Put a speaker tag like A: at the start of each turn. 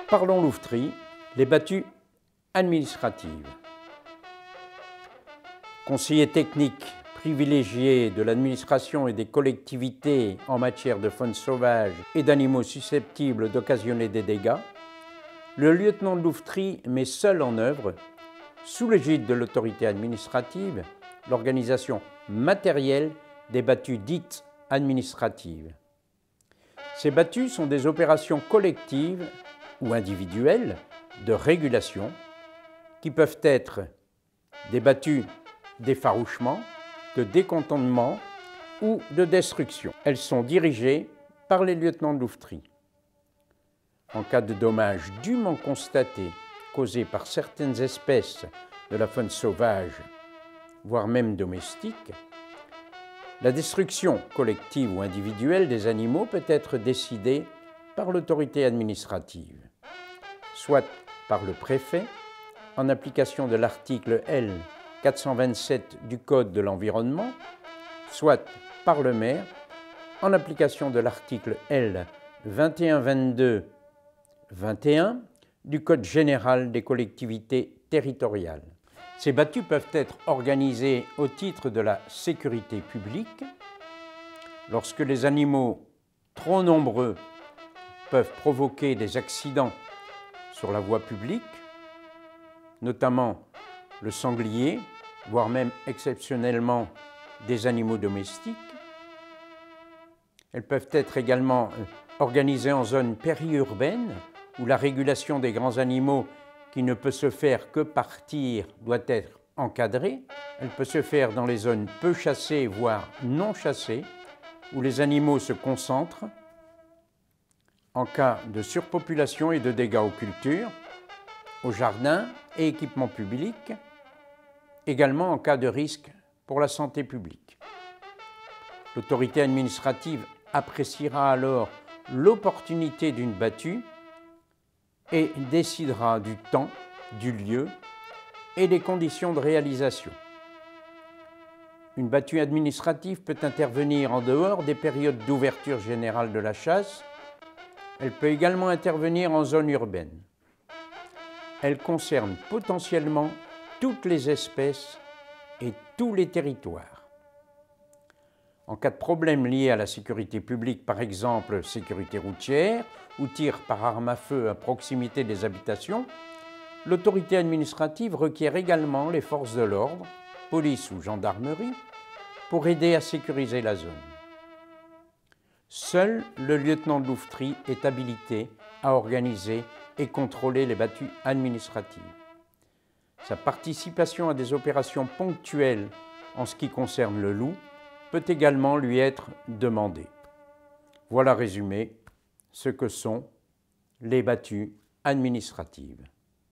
A: Parlons louveterie, les battues administratives. Conseiller technique privilégié de l'administration et des collectivités en matière de faune sauvage et d'animaux susceptibles d'occasionner des dégâts, le lieutenant de louveterie met seul en œuvre, sous l'égide de l'autorité administrative, l'organisation matérielle des battues dites administratives. Ces battues sont des opérations collectives ou individuelles de régulation qui peuvent être des battues d'effarouchement, de décantonnement ou de destruction. Elles sont dirigées par les lieutenants de louveterie. En cas de dommages dûment constatés causés par certaines espèces de la faune sauvage, voire même domestique, la destruction collective ou individuelle des animaux peut être décidée par l'autorité administrative, soit par le préfet, en application de l'article L. 427 du Code de l'environnement, soit par le maire, en application de l'article L. 2122-21 du Code général des collectivités territoriales. Ces battues peuvent être organisées au titre de la sécurité publique, lorsque les animaux trop nombreux peuvent provoquer des accidents sur la voie publique, notamment le sanglier, voire même exceptionnellement des animaux domestiques. Elles peuvent être également organisées en zone périurbaine, où la régulation des grands animaux qui ne peut se faire que par tir doit être encadrée. Elle peut se faire dans les zones peu chassées, voire non chassées, où les animaux se concentrent en cas de surpopulation et de dégâts aux cultures, aux jardins et équipements publics, également en cas de risque pour la santé publique. L'autorité administrative appréciera alors l'opportunité d'une battue et décidera du temps, du lieu et des conditions de réalisation. Une battue administrative peut intervenir en dehors des périodes d'ouverture générale de la chasse. Elle peut également intervenir en zone urbaine. Elle concerne potentiellement toutes les espèces et tous les territoires. En cas de problème lié à la sécurité publique, par exemple sécurité routière ou tir par arme à feu à proximité des habitations, l'autorité administrative requiert également les forces de l'ordre, police ou gendarmerie, pour aider à sécuriser la zone. Seul le lieutenant de louveterie est habilité à organiser et contrôler les battues administratives. Sa participation à des opérations ponctuelles en ce qui concerne le loup peut également lui être demandée. Voilà résumé ce que sont les battues administratives.